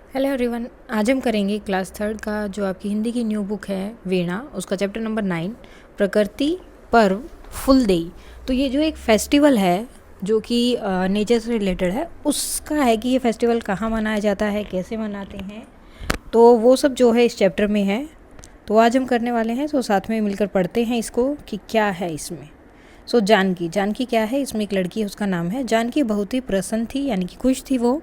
Hello everyone. आज हम करेंगे क्लास थर्ड का जो आपकी हिंदी की न्यू बुक है वीणा, उसका चैप्टर नंबर 9 प्रकृति पर्व फुलदेई। तो ये जो एक फेस्टिवल है जो कि नेचर से रिलेटेड है, उसका है कि ये फेस्टिवल कहाँ मनाया जाता है, कैसे मनाते हैं, तो वो सब जो है इस चैप्टर में है। तो आज हम करने वाले हैं, तो साथ में मिलकर पढ़ते हैं इसको कि क्या है इसमें। जानकी, जानकी क्या है, इसमें एक लड़की है, उसका नाम है जानकी। बहुत ही प्रसन्न थी, यानी कि खुश थी वो।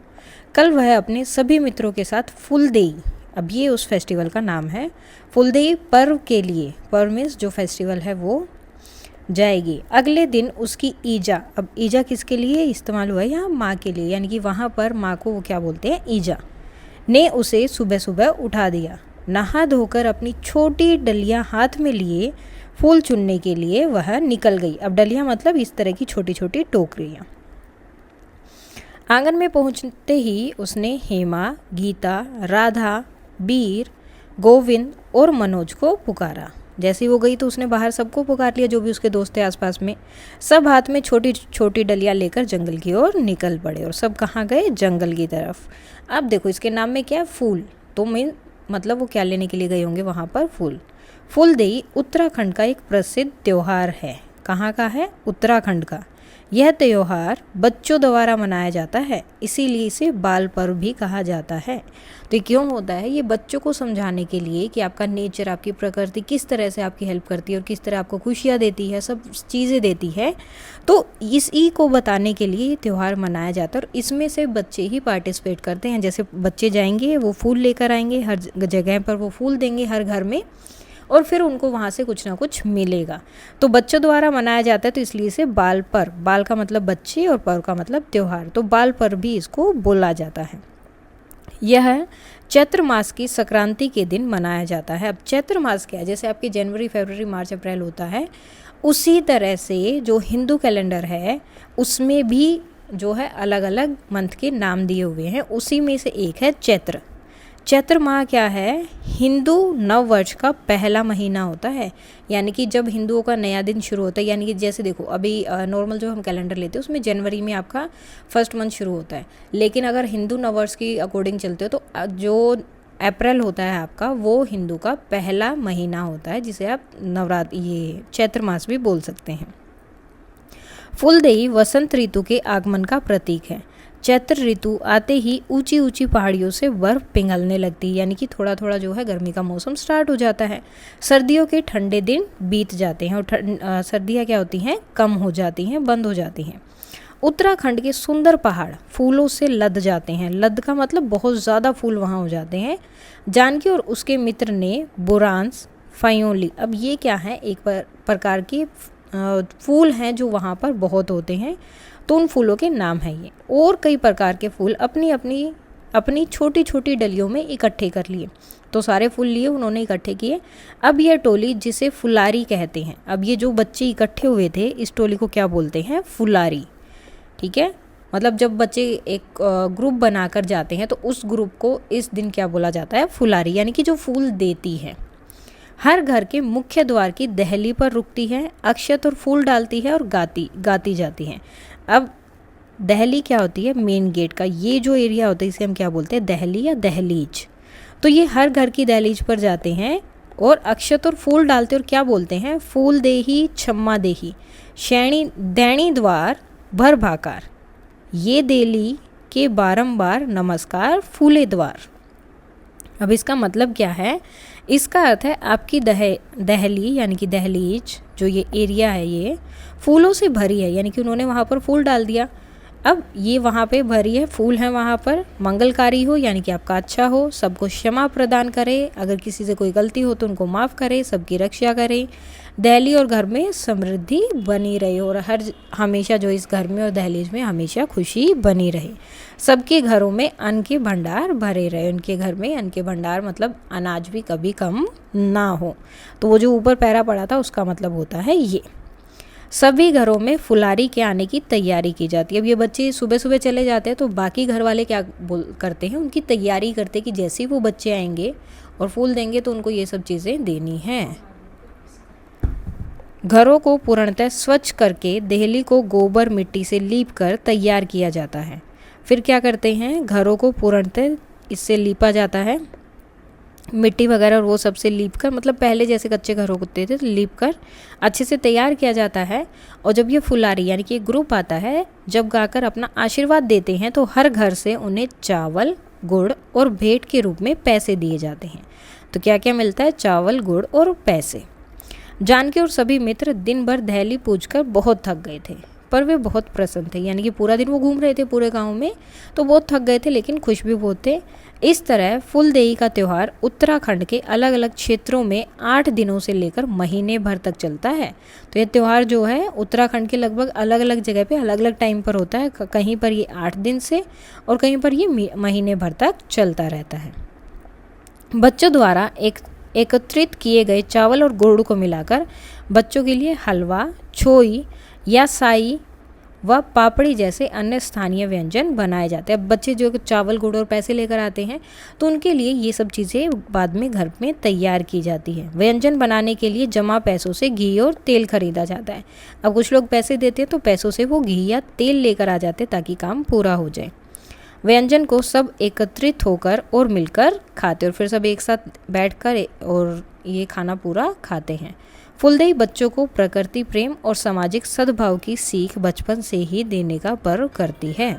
कल वह अपने सभी मित्रों के साथ फुलदेई, अब ये उस फेस्टिवल का नाम है, फुलदेई पर्व के लिए, पर्व मीन्स जो फेस्टिवल है वो जाएगी। अगले दिन उसकी ईजा, अब ईजा किसके लिए इस्तेमाल हुआ है यहाँ, माँ के लिए, यानी कि वहाँ पर माँ को वो क्या बोलते हैं, ईजा, ने उसे सुबह सुबह उठा दिया। नहा धोकर अपनी छोटी डलियाँ हाथ में लिए फूल चुनने के लिए वह निकल गई। अब डलियाँ मतलब इस तरह की छोटी छोटी टोकरियाँ। आंगन में पहुंचते ही उसने हेमा, गीता, राधा, बीर, गोविंद और मनोज को पुकारा। जैसे ही वो गई तो उसने बाहर सबको पुकार लिया, जो भी उसके दोस्त थे आसपास में। सब हाथ में छोटी छोटी डलियाँ लेकर जंगल की ओर निकल पड़े और सब कहाँ गए, जंगल की तरफ। अब देखो इसके नाम में क्या है, फूल, तो मतलब वो क्या लेने के लिए गए होंगे वहाँ पर, फूल। फुलदेई उत्तराखंड का एक प्रसिद्ध त्योहार है। कहाँ का है, उत्तराखंड का। यह त्योहार बच्चों द्वारा मनाया जाता है, इसीलिए इसे बाल पर्व भी कहा जाता है। तो ये क्यों होता है, ये बच्चों को समझाने के लिए कि आपका नेचर, आपकी प्रकृति किस तरह से आपकी हेल्प करती है और किस तरह आपको खुशियाँ देती है, सब चीज़ें देती है। तो इसी को बताने के लिए ये त्यौहार मनाया जाता है और इसमें से बच्चे ही पार्टिसिपेट करते हैं। जैसे बच्चे जाएंगे, वो फूल लेकर आएंगे, हर जगह पर वो फूल देंगे, हर घर में, और फिर उनको वहाँ से कुछ ना कुछ मिलेगा। तो बच्चों द्वारा मनाया जाता है, तो इसलिए इसे बाल पर्व, बाल का मतलब बच्चे और पर्व का मतलब त्यौहार, तो बाल पर्व भी इसको बोला जाता है। यह चैत्र मास की संक्रांति के दिन मनाया जाता है। अब चैत्र मास क्या है, जैसे आपकी जनवरी, फरवरी, मार्च, अप्रैल होता है, उसी तरह से जो हिंदू कैलेंडर है उसमें भी जो है अलग अलग मंथ के नाम दिए हुए हैं, उसी में से एक है चैत्र। चैत्र माह क्या है, हिंदू नव वर्ष का पहला महीना होता है, यानी कि जब हिंदुओं का नया दिन शुरू होता है। यानी कि जैसे देखो अभी नॉर्मल जो हम कैलेंडर लेते हैं उसमें जनवरी में आपका फर्स्ट मंथ शुरू होता है, लेकिन अगर हिंदू नव वर्ष की अकॉर्डिंग चलते हो तो जो अप्रैल होता है आपका, वो हिंदू का पहला महीना होता है, जिसे आप नवरात्र, ये चैत्र मास भी बोल सकते हैं। फुलदेई वसंत ऋतु के आगमन का प्रतीक है। चैत्र ऋतु आते ही ऊंची ऊंची पहाड़ियों से बर्फ पिघलने लगती है, यानी कि थोड़ा थोड़ा जो है गर्मी का मौसम स्टार्ट हो जाता है। सर्दियों के ठंडे दिन बीत जाते हैं और सर्दियाँ क्या होती हैं, कम हो जाती हैं, बंद हो जाती हैं। उत्तराखंड के सुंदर पहाड़ फूलों से लद जाते हैं। लद का मतलब बहुत ज़्यादा फूल वहाँ हो जाते हैं। जानकी और उसके मित्र ने बुरांस, फयोली, अब ये क्या है, एक प्रकार के फूल हैं जो वहाँ पर बहुत होते हैं, तो उन फूलों के नाम हैं ये। और कई प्रकार के फूल अपनी अपनी अपनी छोटी छोटी डलियों में इकट्ठे कर लिए, तो सारे फूल लिए उन्होंने, इकट्ठे किए। अब यह टोली, जिसे फुलारी कहते हैं, अब ये जो बच्चे इकट्ठे हुए थे इस टोली को क्या बोलते हैं, फुलारी। ठीक है, मतलब जब बच्चे एक ग्रुप बनाकर जाते हैं तो उस ग्रुप को इस दिन क्या बोला जाता है, फुलारी, यानी कि जो फूल देती है। हर घर के मुख्य द्वार की दहली पर रुकती है, अक्षत और फूल डालती है और गाती जाती है। अब दहली क्या होती है, मेन गेट का ये जो एरिया होता है इसे हम क्या बोलते हैं, दहली या दहलीज। तो ये हर घर की दहलीज पर जाते हैं और अक्षत और फूल डालते और क्या बोलते हैं, फूल देही छम्मा देही, शैणी दैणी द्वार भर भाकार, ये देली के बारंबार नमस्कार फूले द्वार। अब इसका मतलब क्या है, इसका अर्थ है आपकी दहली यानी कि दहलीज, जो ये एरिया है ये फूलों से भरी है, यानी कि उन्होंने वहाँ पर फूल डाल दिया। अब ये वहाँ पे भरी है, फूल हैं वहाँ पर, मंगलकारी हो यानी कि आपका अच्छा हो, सबको क्षमा प्रदान करे, अगर किसी से कोई गलती हो तो उनको माफ़ करे, सबकी रक्षा करे, दहली और घर में समृद्धि बनी रहे और हमेशा जो इस घर में और दहलीज में हमेशा खुशी बनी रहे, सबके घरों में अन्न के भंडार भरे रहे। उनके घर में अन्न के भंडार मतलब अनाज भी कभी कम ना हो, तो वो जो ऊपर पैरा पड़ा था उसका मतलब होता है ये। सभी घरों में फुलारी के आने की तैयारी की जाती है। अब ये बच्चे सुबह सुबह चले जाते हैं तो बाकी घर वाले क्या करते हैं, उनकी तैयारी करते हैं कि जैसे ही वो बच्चे आएंगे और फूल देंगे तो उनको ये सब चीज़ें देनी हैं। घरों को पूर्णतः स्वच्छ करके देहली को गोबर मिट्टी से लीप कर तैयार किया जाता है। फिर क्या करते हैं, घरों को पूर्णतः इससे लीपा जाता है, मिट्टी वगैरह और वो सब से लीप कर, मतलब पहले जैसे कच्चे घर होते थे तो लीप कर अच्छे से तैयार किया जाता है। और जब ये फुलारी यानी कि एक ग्रुप आता है, जब गाकर अपना आशीर्वाद देते हैं, तो हर घर से उन्हें चावल, गुड़ और भेंट के रूप में पैसे दिए जाते हैं। तो क्या क्या मिलता है? चावल, गुड़ और पैसे। जानकी और सभी मित्र दिन भर दहली पूजकर बहुत थक गए थे, पर वे बहुत प्रसन्न थे। यानी कि पूरा दिन वो घूम रहे थे पूरे गांव में, तो बहुत थक गए थे लेकिन खुश भी बहुत थे। इस तरह फूलदेई का त्यौहार उत्तराखंड के अलग अलग क्षेत्रों में 8 दिनों से लेकर महीने भर तक चलता है। तो ये त्यौहार जो है उत्तराखंड के लगभग अलग अलग जगह पे अलग अलग टाइम पर होता है। कहीं पर ये 8 दिन से और कहीं पर ये महीने भर तक चलता रहता है। बच्चों द्वारा एकत्रित किए गए चावल और गुड़ को मिलाकर बच्चों के लिए हलवा, छोई या साई व पापड़ी जैसे अन्य स्थानीय व्यंजन बनाए जाते हैं। अब बच्चे जो चावल, गुड़ और पैसे लेकर आते हैं तो उनके लिए ये सब चीज़ें बाद में घर में तैयार की जाती है। व्यंजन बनाने के लिए जमा पैसों से घी और तेल खरीदा जाता है। अब कुछ लोग पैसे देते हैं तो पैसों से वो घी या तेल लेकर आ जाते ताकि काम पूरा हो जाए। व्यंजन को सब एकत्रित होकर और मिलकर खाते और फिर सब एक साथ बैठकर और ये खाना पूरा खाते हैं। फूलदेई बच्चों को प्रकृति प्रेम और सामाजिक सद्भाव की सीख बचपन से ही देने का पर्व करती है।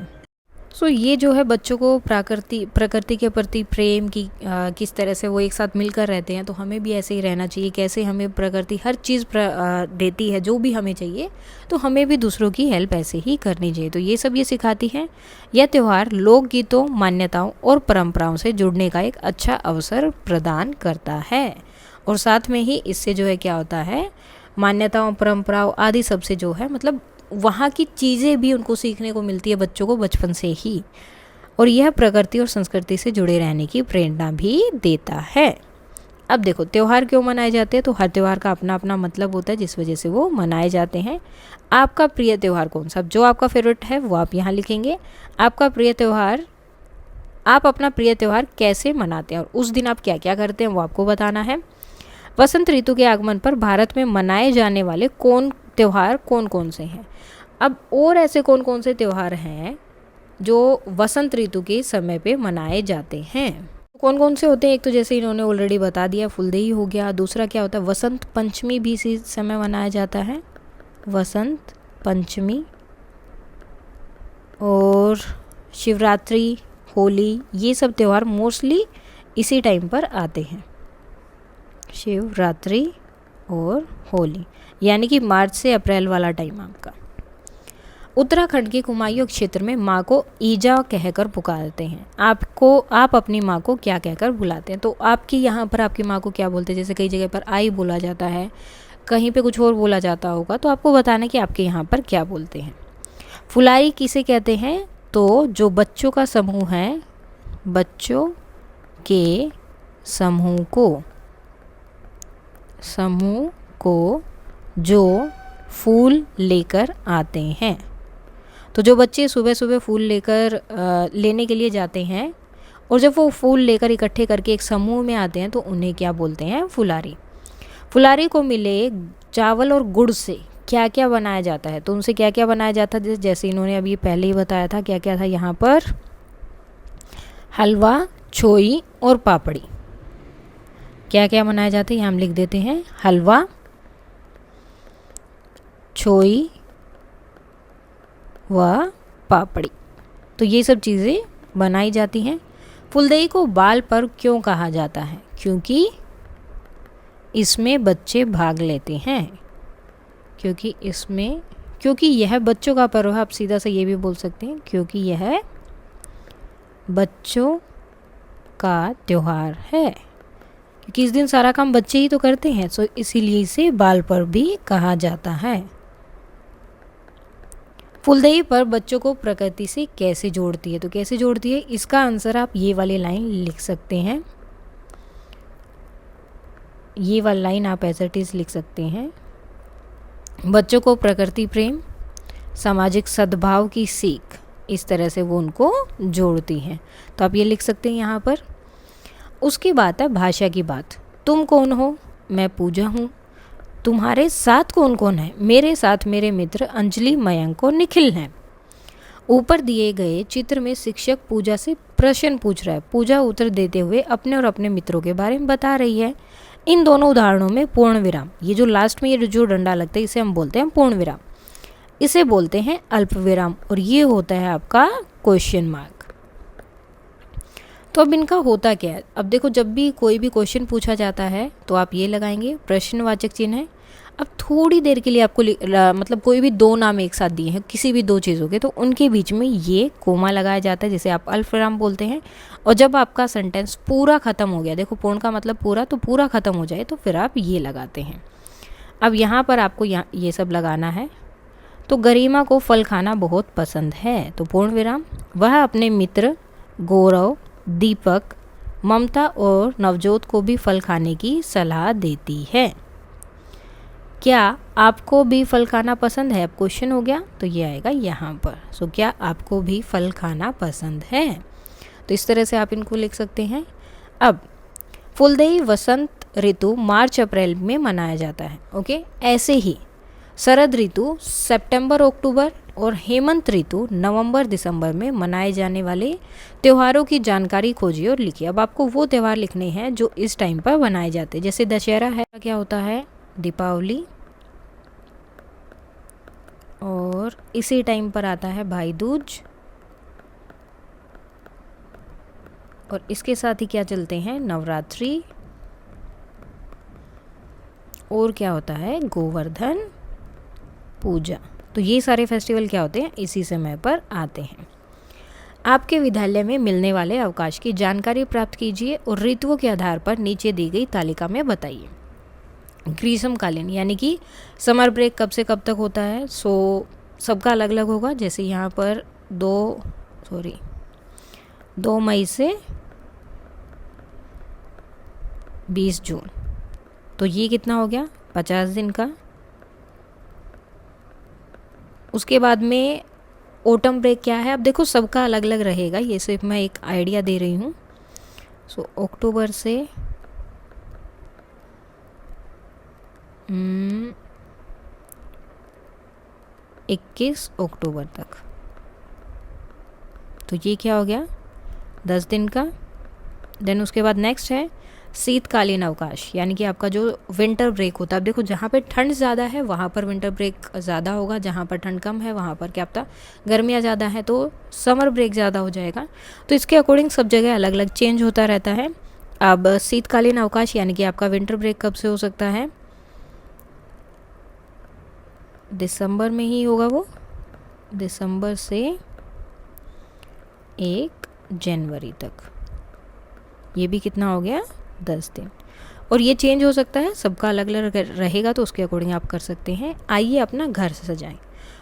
सो ये जो है बच्चों को प्रकृति के प्रति प्रेम की किस तरह से वो एक साथ मिलकर रहते हैं, तो हमें भी ऐसे ही रहना चाहिए। कैसे हमें प्रकृति हर चीज़ देती है जो भी हमें चाहिए, तो हमें भी दूसरों की हेल्प ऐसे ही करनी चाहिए। तो ये सब ये सिखाती है। यह त्यौहार लोकगीतों, मान्यताओं और परंपराओं से जुड़ने का एक अच्छा अवसर प्रदान करता है। और साथ में ही इससे जो है क्या होता है, मान्यताओं, परंपराओं आदि सबसे जो है मतलब वहाँ की चीज़ें भी उनको सीखने को मिलती है बच्चों को बचपन से ही। और यह प्रकृति और संस्कृति से जुड़े रहने की प्रेरणा भी देता है। अब देखो त्यौहार क्यों मनाए जाते हैं, तो हर त्यौहार का अपना अपना मतलब होता है जिस वजह से वो मनाए जाते हैं। आपका प्रिय त्यौहार कौन सा? जो आपका फेवरेट है वो आप यहाँ लिखेंगे। आपका प्रिय त्यौहार, आप अपना प्रिय त्यौहार कैसे मनाते हैं और उस दिन आप क्या क्या करते हैं वो आपको बताना है। वसंत ऋतु के आगमन पर भारत में मनाए जाने वाले त्यौहार कौन कौन से हैं? अब और ऐसे कौन कौन से त्यौहार हैं जो वसंत ऋतु के समय पे मनाए जाते हैं? कौन कौन से होते हैं? एक तो जैसे इन्होंने ऑलरेडी बता दिया, फुलदेई हो गया। दूसरा क्या होता है, वसंत पंचमी भी इसी समय मनाया जाता है, वसंत पंचमी। और शिवरात्रि, होली, ये सब त्यौहार मोस्टली इसी टाइम पर आते हैं, शिवरात्रि और होली, यानी कि मार्च से अप्रैल वाला टाइम आपका। उत्तराखंड के कुमायूं क्षेत्र में माँ को ईजा कहकर पुकारते हैं। आप अपनी माँ को क्या कहकर बुलाते हैं? तो आपकी यहाँ पर आपकी माँ को क्या बोलते हैं? जैसे कई जगह पर आई बोला जाता है, कहीं पे कुछ और बोला जाता होगा, तो आपको बताना कि आपके यहाँ पर क्या बोलते हैं। फुलारी किसे कहते हैं? तो जो बच्चों का समूह है, बच्चों के समूह को जो फूल लेकर आते हैं। तो जो बच्चे सुबह सुबह फूल लेने के लिए जाते हैं और जब वो फूल लेकर इकट्ठे करके एक समूह में आते हैं तो उन्हें क्या बोलते हैं? फुलारी। फुलारी को मिले चावल और गुड़ से क्या क्या बनाया जाता है? तो उनसे क्या क्या बनाया जाता है? जैसे इन्होंने अभी पहले ही बताया था, क्या क्या था यहाँ पर, हलवा, छोई और पापड़ी। क्या क्या बनाए जाते हैं हम लिख देते हैं, हलवा, छोई व पापड़ी। तो ये सब चीज़ें बनाई जाती हैं। फुलदेई को बाल पर्व क्यों कहा जाता है? क्योंकि इसमें बच्चे भाग लेते हैं, क्योंकि यह बच्चों का पर्व है। आप सीधा से ये भी बोल सकते हैं क्योंकि यह बच्चों का त्यौहार है, क्योंकि इस दिन सारा काम बच्चे ही तो करते हैं, सो इसीलिए इसे बाल पर्व भी कहा जाता है। फुलदेई पर बच्चों को प्रकृति से कैसे जोड़ती है? तो कैसे जोड़ती है, इसका आंसर आप ये वाली लाइन लिख सकते हैं। ये वाली लाइन आप एज इट इज़ लिख सकते हैं। बच्चों को प्रकृति प्रेम, सामाजिक सद्भाव की सीख, इस तरह से वो उनको जोड़ती हैं। तो आप ये लिख सकते हैं यहाँ पर। उसकी बात है भाषा की बात। तुम कौन हो? मैं पूजा हूँ। तुम्हारे साथ कौन कौन है? मेरे साथ मेरे मित्र अंजलि, मयंक और निखिल हैं। ऊपर दिए गए चित्र में शिक्षक पूजा से प्रश्न पूछ रहा है। पूजा उत्तर देते हुए अपने और अपने मित्रों के बारे में बता रही है। इन दोनों उदाहरणों में पूर्ण विराम, ये जो लास्ट में ये जो डंडा लगता है इसे हम बोलते हैं पूर्ण विराम, इसे बोलते हैं अल्प विराम, और ये होता है आपका क्वेश्चन मार्क। तो अब इनका होता क्या है, अब देखो जब भी कोई भी क्वेश्चन पूछा जाता है तो आप ये लगाएंगे प्रश्नवाचक चिन्ह है। अब थोड़ी देर के लिए आपको मतलब कोई भी दो नाम एक साथ दिए हैं किसी भी दो चीज़ों के, तो उनके बीच में ये कोमा लगाया जाता है, जिसे आप अल्पविराम बोलते हैं। और जब आपका सेंटेंस पूरा ख़त्म हो गया, देखो पूर्ण का मतलब पूरा, तो पूरा ख़त्म हो जाए तो फिर आप ये लगाते हैं। अब यहाँ पर आपको ये सब लगाना है। तो गरिमा को फल खाना बहुत पसंद है, तो पूर्ण विराम। वह अपने मित्र गौरव, दीपक, ममता और नवजोत को भी फल खाने की सलाह देती है। क्या आपको भी फल खाना पसंद है, अब क्वेश्चन हो गया, तो ये आएगा यहाँ पर। सो क्या आपको भी फल खाना पसंद है, तो इस तरह से आप इनको लिख सकते हैं। अब फुलदेई वसंत ऋतु मार्च अप्रैल में मनाया जाता है। ओके, ऐसे ही शरद ऋतु सितंबर अक्टूबर और हेमंत ऋतु नवंबर दिसंबर में मनाए जाने वाले त्योहारों की जानकारी खोजिए और लिखिए। अब आपको वो त्यौहार लिखने हैं जो इस टाइम पर मनाए जाते हैं। जैसे दशहरा है, क्या होता है, दीपावली, और इसी टाइम पर आता है भाई दूज, और इसके साथ ही क्या चलते हैं, नवरात्रि, और क्या होता है, गोवर्धन पूजा। तो ये सारे फेस्टिवल क्या होते हैं, इसी समय पर आते हैं। आपके विद्यालय में मिलने वाले अवकाश की जानकारी प्राप्त कीजिए और ऋतुओं के आधार पर नीचे दी गई तालिका में बताइए। ग्रीष्मकालीन यानी कि समर ब्रेक कब से कब तक होता है, सो सबका अलग अलग होगा। जैसे यहाँ पर 2 मई से 20 जून, तो ये कितना हो गया, 50 दिन का। उसके बाद में ऑटम ब्रेक क्या है, अब देखो सबका अलग अलग रहेगा, ये सिर्फ मैं एक आइडिया दे रही हूँ। सो अक्टूबर से 21 अक्टूबर तक, तो ये क्या हो गया, 10 दिन का। देन उसके बाद नेक्स्ट है शीतकालीन अवकाश, यानी कि आपका जो विंटर ब्रेक होता है। अब देखो जहाँ पे ठंड ज़्यादा है वहाँ पर विंटर ब्रेक ज़्यादा होगा, जहाँ पर ठंड कम है वहाँ पर क्या पता गर्मियाँ ज़्यादा है तो समर ब्रेक ज़्यादा हो जाएगा। तो इसके अकॉर्डिंग सब जगह अलग अलग चेंज होता रहता है। अब शीतकालीन अवकाश यानी कि आपका विंटर ब्रेक कब से हो सकता है, दिसंबर में ही होगा वो, दिसंबर से 1 जनवरी तक। ये भी कितना हो गया, 10 दिन। और ये चेंज हो सकता है, सबका अलग अलग रहेगा, तो उसके अकॉर्डिंग आप कर सकते हैं। आइए अपना घर सजाएं।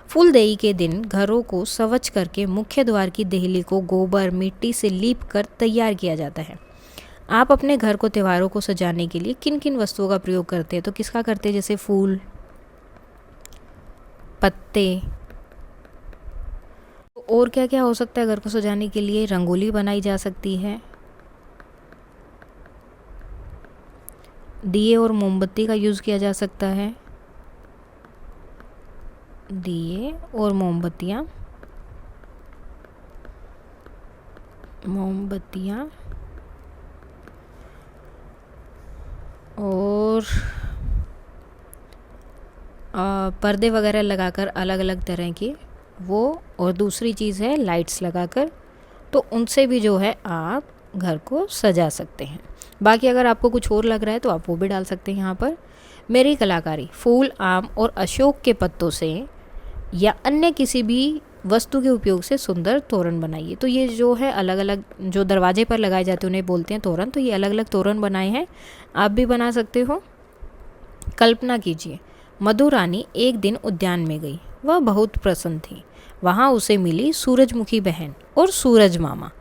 फूलदेई के दिन घरों को स्वच्छ करके मुख्य द्वार की देहली को गोबर मिट्टी से लीप कर तैयार किया जाता है। आप अपने घर को त्योहारों को सजाने के लिए किन किन वस्तुओं का प्रयोग करते हैं, तो किसका करते हैं, जैसे फूल, पत्ते, और क्या क्या हो सकता है घर को सजाने के लिए, रंगोली बनाई जा सकती है, दिए और मोमबत्ती का यूज़ किया जा सकता है, दिए और मोमबत्तियाँ और पर्दे वगैरह लगाकर अलग अलग तरह के वो, और दूसरी चीज़ है लाइट्स लगाकर, तो उनसे भी जो है आप घर को सजा सकते हैं। बाकी अगर आपको कुछ और लग रहा है तो आप वो भी डाल सकते हैं यहाँ पर। मेरी कलाकारी, फूल, आम और अशोक के पत्तों से या अन्य किसी भी वस्तु के उपयोग से सुंदर तोरण बनाइए। तो ये जो है अलग अलग जो दरवाजे पर लगाए जाते हैं उन्हें बोलते हैं तोरण। तो ये अलग अलग तोरण बनाए हैं, आप भी बना सकते हो। कल्पना कीजिए, मधु रानी एक दिन उद्यान में गई, वह बहुत प्रसन्न थी। वहाँ उसे मिली सूरजमुखी बहन और सूरज मामा।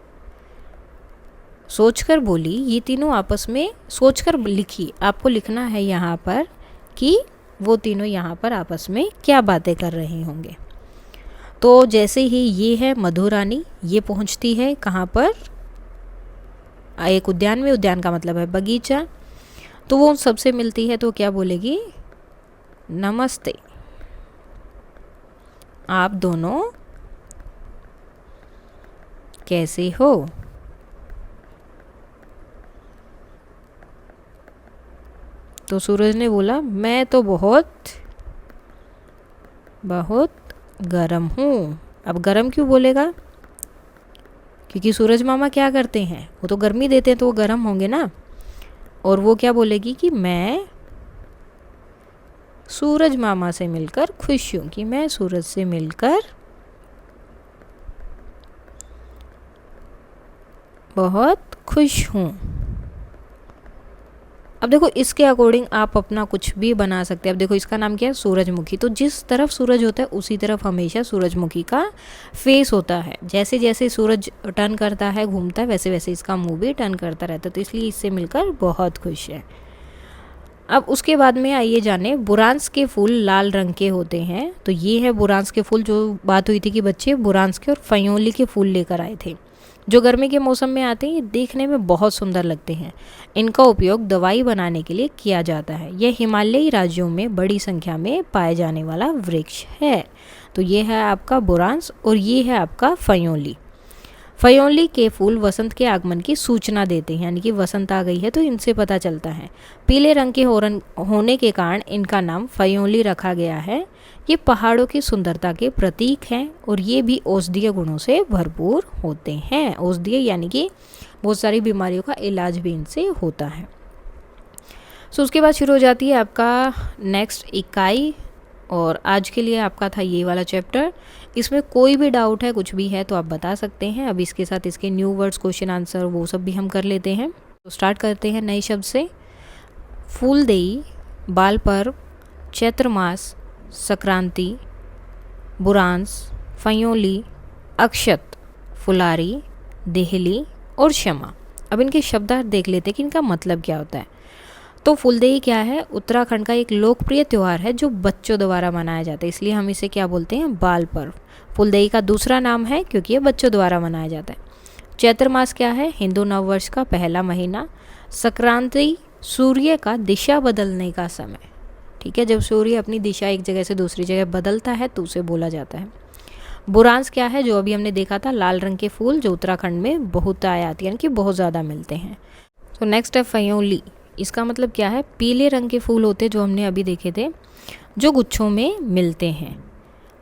सोचकर बोली, ये तीनों आपस में, सोचकर लिखी, आपको लिखना है यहाँ पर कि वो तीनों यहाँ पर आपस में क्या बातें कर रहे होंगे। तो जैसे ही ये है मधु रानी, ये पहुँचती है कहाँ पर, एक उद्यान में, उद्यान का मतलब है बगीचा। तो वो उन सबसे मिलती है तो क्या बोलेगी, नमस्ते, आप दोनों कैसे हो? तो सूरज ने बोला मैं तो बहुत गर्म हूँ। अब गर्म क्यों बोलेगा? क्योंकि सूरज मामा क्या करते हैं, वो तो गर्मी देते हैं, तो वो गर्म होंगे ना। और वो क्या बोलेगी कि मैं सूरज मामा से मिलकर खुश हूँ, कि मैं सूरज से मिलकर बहुत खुश हूँ। अब देखो इसके अकॉर्डिंग आप अपना कुछ भी बना सकते हैं। अब देखो इसका नाम क्या है, सूरजमुखी। तो जिस तरफ सूरज होता है उसी तरफ हमेशा सूरजमुखी का फेस होता है। जैसे जैसे सूरज टर्न करता है, घूमता है, वैसे वैसे इसका मुंह भी टर्न करता रहता है। तो इसलिए इससे मिलकर बहुत खुश है। अब उसके बाद में आइए जाने, बुरांस के फूल लाल रंग के होते हैं। तो ये है बुरांस के फूल, जो बात हुई थी कि बच्चे बुरांस के और फयोली के फूल लेकर आए थे, जो गर्मी के मौसम में आते हैं। ये देखने में बहुत सुंदर लगते हैं। इनका उपयोग दवाई बनाने के लिए किया जाता है। यह हिमालयी राज्यों में बड़ी संख्या में पाए जाने वाला वृक्ष है। तो ये है आपका बुरांस और ये है आपका फयोली। फयोली के फूल वसंत के आगमन की सूचना देते हैं, यानी कि वसंत आ गई है तो इनसे पता चलता है। पीले रंग के होने के कारण इनका नाम फयोली रखा गया है। ये पहाड़ों की सुंदरता के प्रतीक हैं और ये भी औषधीय गुणों से भरपूर होते हैं। औषधीय यानी कि बहुत सारी बीमारियों का इलाज भी इनसे होता है। सो उसके बाद शुरू हो जाती है आपका नेक्स्ट इकाई, और आज के लिए आपका था ये वाला चैप्टर। इसमें कोई भी डाउट है, कुछ भी है तो आप बता सकते हैं। अब इसके साथ इसके न्यू वर्ड्स, क्वेश्चन आंसर, वो सब भी हम कर लेते हैं। तो स्टार्ट करते हैं नए शब्द से। फूलदेई, बाल पर्व, चैत्र मास, संक्रांति, बुरांस, फयोली, अक्षत, फुलारी, देहली और क्षमा। अब इनके शब्दार्थ देख लेते हैं कि इनका मतलब क्या होता है। तो फूलदेई क्या है, उत्तराखंड का एक लोकप्रिय त्यौहार है जो बच्चों द्वारा मनाया जाता है, इसलिए हम इसे क्या बोलते हैं, बाल पर्व। फूलदेई का दूसरा नाम है क्योंकि ये बच्चों द्वारा मनाया जाता है। चैत्र मास क्या है, हिंदू नववर्ष का पहला महीना। संक्रांति, सूर्य का दिशा बदलने का समय, ठीक है, जब सूर्य अपनी दिशा एक जगह से दूसरी जगह बदलता है तो उसे बोला जाता है। बुरांस क्या है, जो अभी हमने देखा था, लाल रंग के फूल जो उत्तराखंड में बहुत आयात यानी कि बहुत ज़्यादा मिलते हैं। तो नेक्स्ट है फयोली। इसका मतलब क्या है, पीले रंग के फूल होते जो हमने अभी देखे थे, जो गुच्छों में मिलते हैं।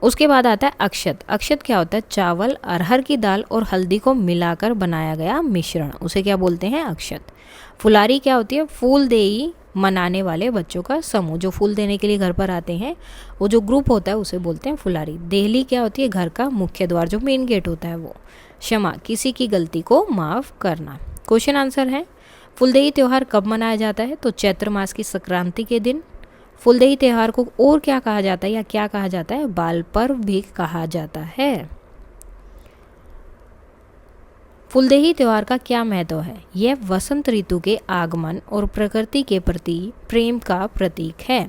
उसके बाद आता है अक्षत। अक्षत क्या होता है, चावल, अरहर की दाल और हल्दी को मिलाकर बनाया गया मिश्रण, उसे क्या बोलते हैं, अक्षत। फुलारी क्या होती है, फूलदेई मनाने वाले बच्चों का समूह, जो फूल देने के लिए घर पर आते हैं, वो जो ग्रुप होता है उसे बोलते हैं फुलारी। देहली क्या होती है, घर का मुख्य द्वार, जो मेन गेट होता है वो। क्षमा, किसी की गलती को माफ़ करना। क्वेश्चन आंसर है, फूलदेई त्यौहार कब मनाया जाता है, तो चैत्र मास की संक्रांति के दिन। फूलदेई त्यौहार को और क्या कहा जाता है या क्या कहा जाता है, बाल पर्व भी कहा जाता है। फूलदेई त्यौहार का क्या महत्व है, यह वसंत ऋतु के आगमन और प्रकृति के प्रति प्रेम का प्रतीक है।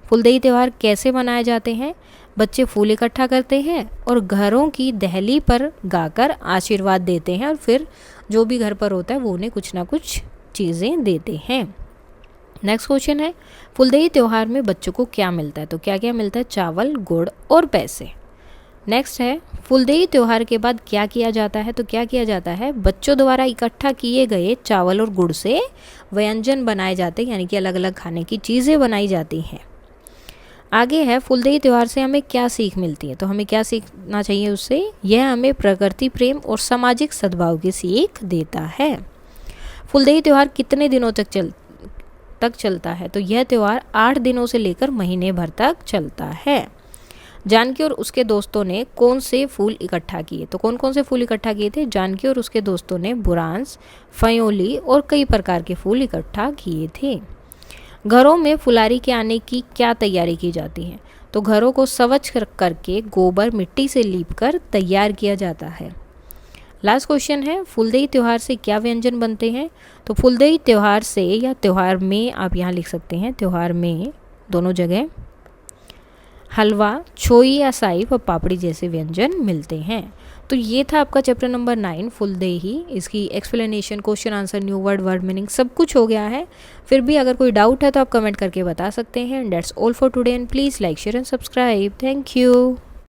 फूलदेई त्यौहार कैसे मनाए जाते हैं, बच्चे फूल इकट्ठा करते हैं और घरों की दहली पर गाकर आशीर्वाद देते हैं, और फिर जो भी घर पर होता है वो उन्हें कुछ ना कुछ चीज़ें देते हैं। नेक्स्ट क्वेश्चन है, फूलदेई त्यौहार में बच्चों को क्या मिलता है, तो क्या क्या मिलता है, चावल, गुड़ और पैसे। नेक्स्ट है, फूलदेई त्यौहार के बाद क्या किया जाता है, तो क्या किया जाता है, बच्चों द्वारा इकट्ठा किए गए चावल और गुड़ से व्यंजन बनाए जाते हैं, यानी कि अलग अलग खाने की चीज़ें बनाई जाती हैं। आगे है, फूलदेई त्यौहार से हमें क्या सीख मिलती है, तो हमें क्या सीखना चाहिए उससे, यह हमें प्रकृति प्रेम और सामाजिक सद्भाव की सीख देता है। फूलदेई त्यौहार कितने दिनों तक चलता है, तो यह त्यौहार 8 दिनों से लेकर महीने भर तक चलता है। जानकी और उसके दोस्तों ने कौन से फूल इकट्ठा किए, तो कौन कौन से फूल इकट्ठा किए थे, जानकी और उसके दोस्तों ने बुरांस, फयोली और कई प्रकार के फूल इकट्ठा किए थे। घरों में फुलारी के आने की क्या तैयारी की जाती है, तो घरों को स्वच्छ करके गोबर मिट्टी से लीपकर तैयार किया जाता है। लास्ट क्वेश्चन है, फूलदेई त्यौहार से क्या व्यंजन बनते हैं, तो फूलदेई त्यौहार से या त्यौहार में, आप यहाँ लिख सकते हैं त्यौहार में, दोनों जगह हलवा, छोई या साई व पापड़ी जैसे व्यंजन मिलते हैं। तो ये था आपका चैप्टर नंबर 9 फूलदेई। इसकी explanation, question answer, new word, word meaning सब कुछ हो गया है। फिर भी अगर कोई डाउट है तो आप कमेंट करके बता सकते हैं। That's all for today and please like, share and subscribe. Thank you.